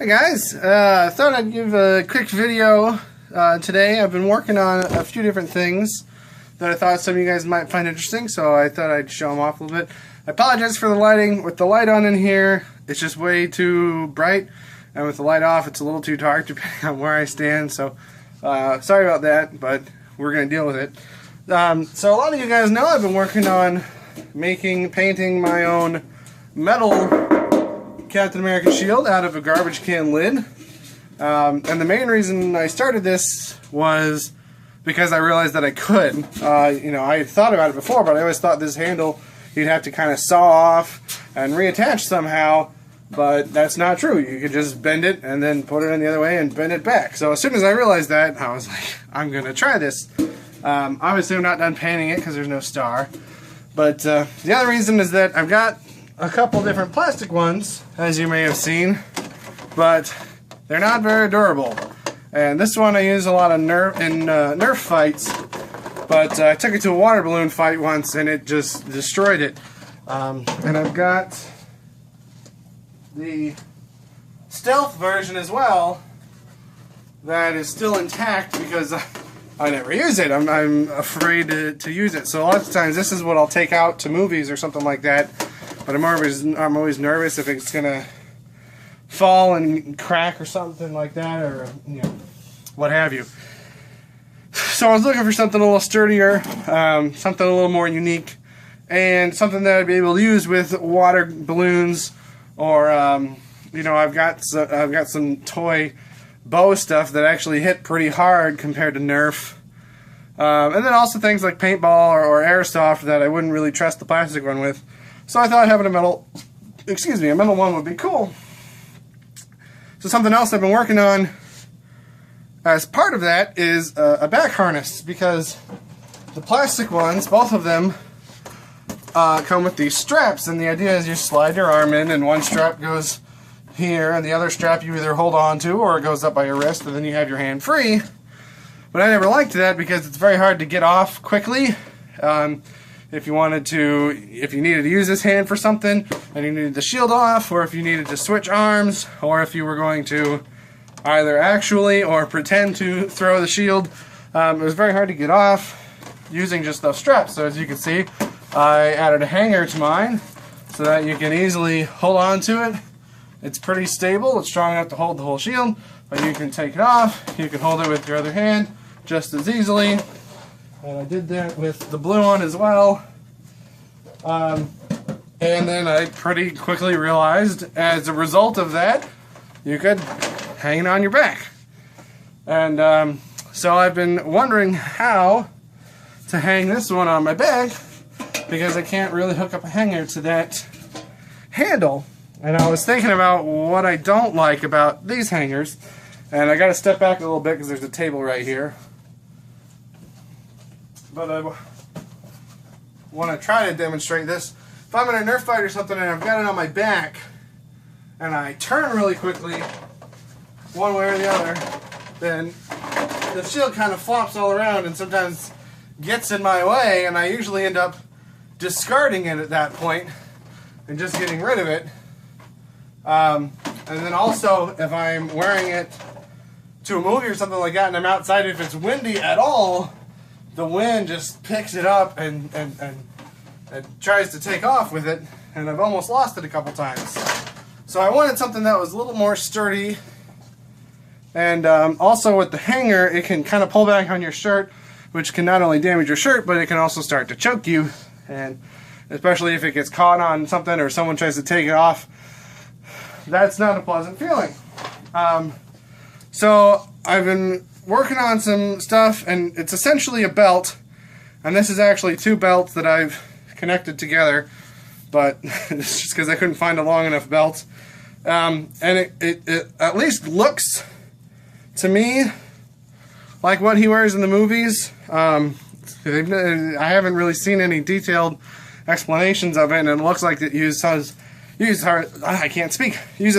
Hey guys, thought I'd give a quick video today. I've been working on a few different things that I thought some of you guys might find interesting, so I thought I'd show them off a little bit. I apologize for the lighting. With the light on in here, it's just way too bright, and with the light off, it's a little too dark depending on where I stand, so sorry about that, but we're going to deal with it. So a lot of you guys know I've been working on painting my own metal Captain America shield out of a garbage can lid. And the main reason I started this was because I realized that I could. You know, I had thought about it before, but I always thought this handle you'd have to kind of saw off and reattach somehow, but that's not true. You could just bend it and then put it in the other way and bend it back. So as soon as I realized that, I was like, I'm going to try this. Obviously I'm not done painting it because there's no star, but the other reason is that I've got a couple different plastic ones, as you may have seen, but they're not very durable. And this one I use a lot of Nerf fights, but I took it to a water balloon fight once and it just destroyed it. And I've got the stealth version as well that is still intact because I never use it. I'm afraid to use it. So a lot of times this is what I'll take out to movies or something like that. But I'm always nervous if it's gonna fall and crack or something like that, or you know, what have you. So I was looking for something a little sturdier, something a little more unique, and something that I'd be able to use with water balloons, or you know, I've got some toy bow stuff that actually hit pretty hard compared to Nerf, and then also things like paintball or airsoft that I wouldn't really trust the plastic one with. So I thought having a metal one would be cool. So something else I've been working on as part of that is a back harness, because the plastic ones, both of them, come with these straps, and the idea is you slide your arm in and one strap goes here and the other strap you either hold on to or it goes up by your wrist and then you have your hand free. But I never liked that because it's very hard to get off quickly. If you needed to use this hand for something and you needed the shield off, or if you needed to switch arms, or if you were going to either actually or pretend to throw the shield, it was very hard to get off using just those straps. So as you can see, I added a hanger to mine so that you can easily hold on to it. It's pretty stable, it's strong enough to hold the whole shield, but you can take it off, you can hold it with your other hand just as easily. And I did that with the blue one as well. And then I pretty quickly realized, as a result of that, you could hang it on your back. And so I've been wondering how to hang this one on my back, because I can't really hook up a hanger to that handle. And I was thinking about what I don't like about these hangers. And I got to step back a little bit because there's a table right here. But I want to try to demonstrate this. If I'm in a Nerf fight or something and I've got it on my back and I turn really quickly one way or the other, then the shield kind of flops all around and sometimes gets in my way, and I usually end up discarding it at that point and just getting rid of it. And then also, if I'm wearing it to a movie or something like that and I'm outside, if it's windy at all, the wind just picks it up and tries to take off with it, and I've almost lost it a couple times. So I wanted something that was a little more sturdy, and also with the hanger, it can kind of pull back on your shirt, which can not only damage your shirt, but it can also start to choke you, and especially if it gets caught on something or someone tries to take it off, that's not a pleasant feeling. So I've been working on some stuff, and it's essentially a belt, and this is actually two belts that I've connected together, but it's just because I couldn't find a long enough belt. And it at least looks to me like what he wears in the movies. I haven't really seen any detailed explanations of it, and it looks like it uses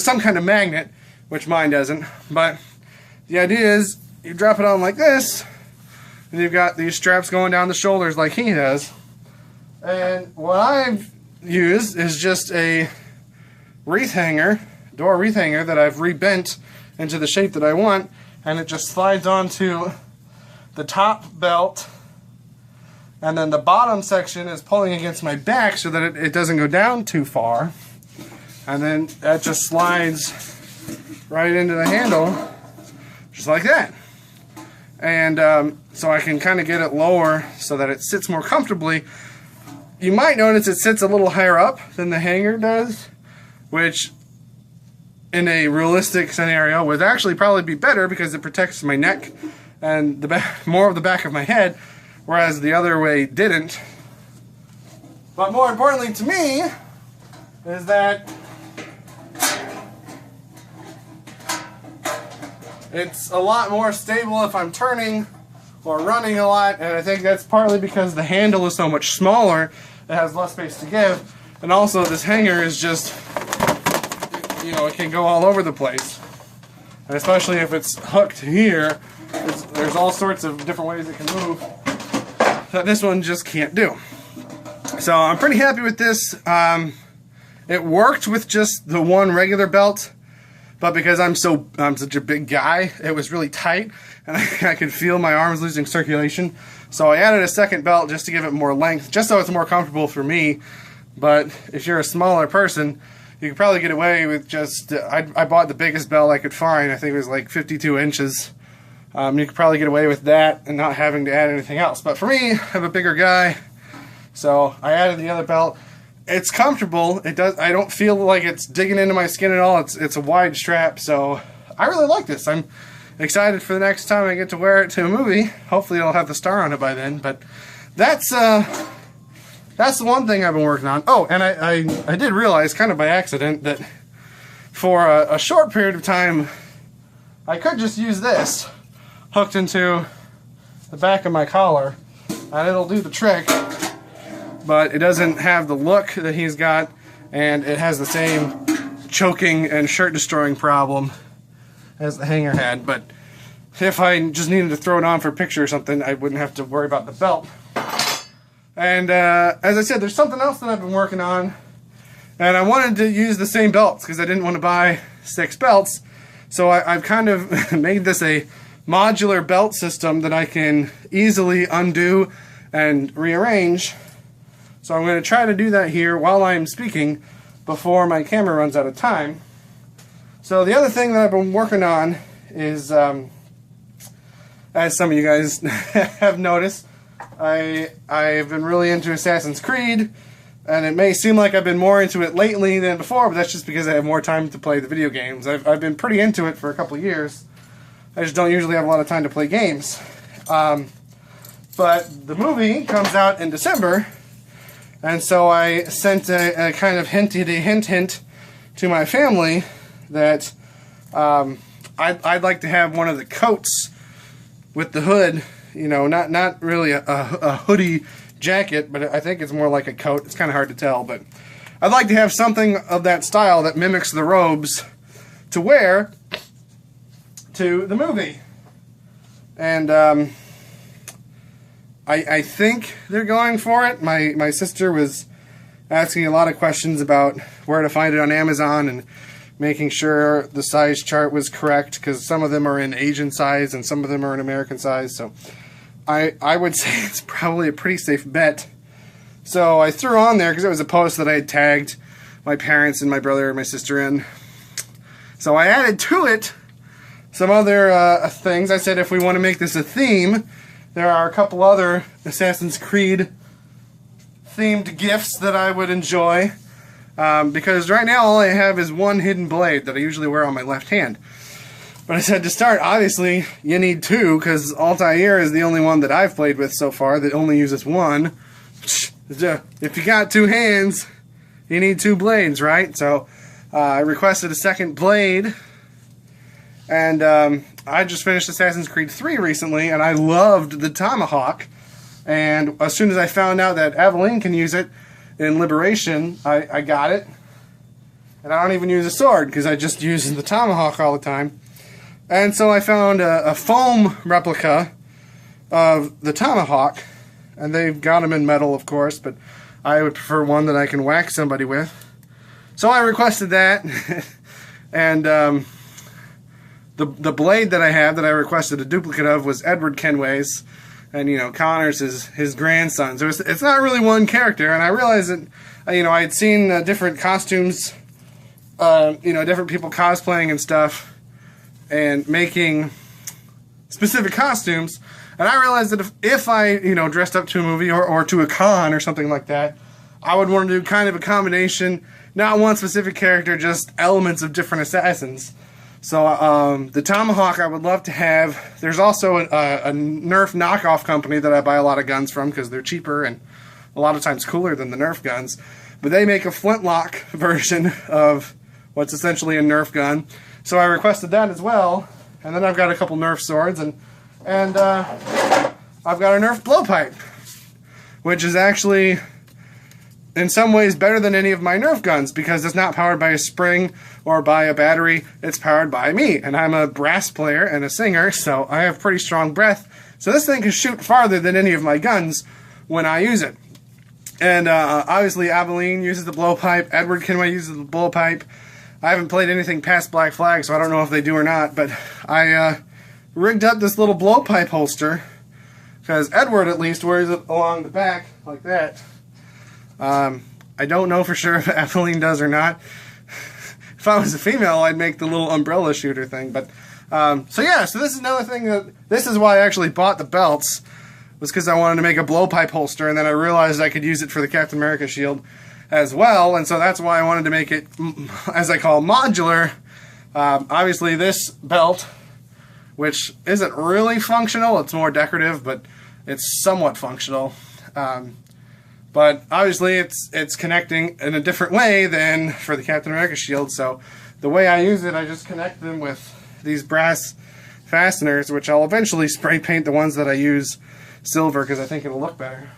some kind of magnet, which mine doesn't. But the idea is you drop it on like this, and you've got these straps going down the shoulders like he does. And what I've used is just a wreath hanger door wreath hanger that I've rebent into the shape that I want, and it just slides onto the top belt, and then the bottom section is pulling against my back so that it doesn't go down too far, and then that just slides right into the handle just like that. And so I can kind of get it lower so that it sits more comfortably. You might notice it sits a little higher up than the hanger does, which in a realistic scenario would actually probably be better because it protects my neck and the back, more of the back of my head, whereas the other way didn't. But more importantly to me is that it's a lot more stable if I'm turning or running a lot, and I think that's partly because the handle is so much smaller, it has less space to give, and also this hanger is just, you know, it can go all over the place. And especially if it's hooked here, there's all sorts of different ways it can move that this one just can't do. So I'm pretty happy with this. It worked with just the one regular belt, but because I'm such a big guy, it was really tight, and I could feel my arms losing circulation. So I added a second belt just to give it more length, just so it's more comfortable for me. But if you're a smaller person, you could probably get away with just, I bought the biggest belt I could find. I think it was like 52 inches. You could probably get away with that and not having to add anything else. But for me, I'm a bigger guy, so I added the other belt. It's comfortable. I don't feel like it's digging into my skin at all. It's a wide strap, so I really like this. I'm excited for the next time I get to wear it to a movie. Hopefully it'll have the star on it by then. But that's the one thing I've been working on. Oh, and I did realize, kind of by accident, that for a short period of time, I could just use this hooked into the back of my collar, and it'll do the trick. But it doesn't have the look that he's got, and it has the same choking and shirt destroying problem as the hanger had. But if I just needed to throw it on for a picture or something, I wouldn't have to worry about the belt. And as I said, there's something else that I've been working on, and I wanted to use the same belts because I didn't want to buy 6 belts. So I've kind of made this a modular belt system that I can easily undo and rearrange. So I'm going to try to do that here while I'm speaking before my camera runs out of time. So the other thing that I've been working on is, as some of you guys have noticed, I've been really into Assassin's Creed, and it may seem like I've been more into it lately than before, but that's just because I have more time to play the video games. I've been pretty into it for a couple of years. I just don't usually have a lot of time to play games. But the movie comes out in December, and so I sent a kind of hint to my family that I'd like to have one of the coats with the hood, you know, not really a hoodie jacket, but I think it's more like a coat. It's kind of hard to tell, but I'd like to have something of that style that mimics the robes to wear to the movie. And I think they're going for it. My sister was asking a lot of questions about where to find it on Amazon and making sure the size chart was correct, because some of them are in Asian size and some of them are in American size. So I would say it's probably a pretty safe bet. So I threw on there, because it was a post that I had tagged my parents and my brother and my sister in. So I added to it some other things. I said if we want to make this a theme, there are a couple other Assassin's Creed themed gifts that I would enjoy. Because right now all I have is one hidden blade that I usually wear on my left hand. But I said to start, obviously, you need 2, because Altair is the only one that I've played with so far that only uses 1. If you got 2 hands, you need 2 blades, right? So I requested a second blade. And I just finished Assassin's Creed 3 recently, and I loved the tomahawk. And as soon as I found out that Aveline can use it in Liberation, I got it. And I don't even use a sword, because I just use the tomahawk all the time. And so I found a foam replica of the tomahawk. And they've got them in metal, of course, but I would prefer one that I can whack somebody with. So I requested that. And the blade that I have that I requested a duplicate of was Edward Kenway's, and you know, Connor's is his grandson. So it's not really one character, and I realized that you know, I had seen different costumes, you know, different people cosplaying and stuff, and making specific costumes, and I realized that if I, you know, dressed up to a movie or to a con or something like that, I would want to do kind of a combination, not one specific character, just elements of different assassins. So the Tomahawk I would love to have. There's also a Nerf knockoff company that I buy a lot of guns from because they're cheaper and a lot of times cooler than the Nerf guns. But they make a flintlock version of what's essentially a Nerf gun. So I requested that as well. And then I've got a couple Nerf swords, and I've got a Nerf blowpipe, which is actually in some ways better than any of my Nerf guns because it's not powered by a spring or by a battery. It's powered by me, and I'm a brass player and a singer, so I have pretty strong breath. So this thing can shoot farther than any of my guns when I use it. And obviously Aveline uses the blowpipe, Edward Kenway uses the blowpipe. I haven't played anything past Black Flag, so I don't know if they do or not, but I rigged up this little blowpipe holster, because Edward at least wears it along the back, like that. I don't know for sure if Aveline does or not. If I was a female, I'd make the little umbrella shooter thing, but, so yeah, so this is another thing this is why I actually bought the belts, was because I wanted to make a blowpipe holster, and then I realized I could use it for the Captain America shield as well, and so that's why I wanted to make it, as I call, modular. Obviously this belt, which isn't really functional, it's more decorative, but it's somewhat functional. But obviously it's connecting in a different way than for the Captain America shield, so the way I use it, I just connect them with these brass fasteners, which I'll eventually spray paint the ones that I use silver because I think it'll look better.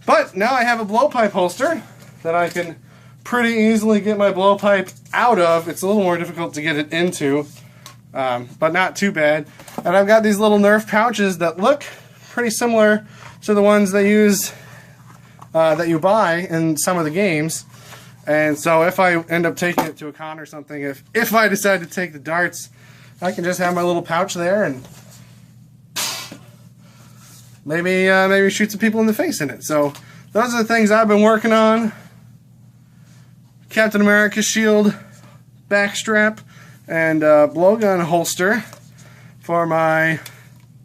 But now I have a blowpipe holster that I can pretty easily get my blowpipe out of. It's a little more difficult to get it into, but not too bad. And I've got these little Nerf pouches that look pretty similar to the ones they use that you buy in some of the games. And so if I end up taking it to a con or something, if I decide to take the darts, I can just have my little pouch there and maybe shoot some people in the face in it. So those are the things I've been working on. Captain America shield backstrap and blowgun holster for my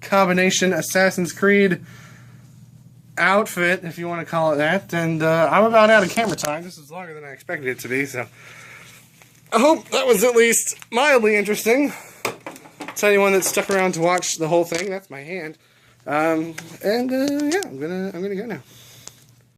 combination Assassin's Creed outfit, if you want to call it that. And I'm about out of camera time. This is longer than I expected it to be, so I hope that was at least mildly interesting. To anyone that stuck around to watch the whole thing, that's my hand. Yeah, I'm gonna go now.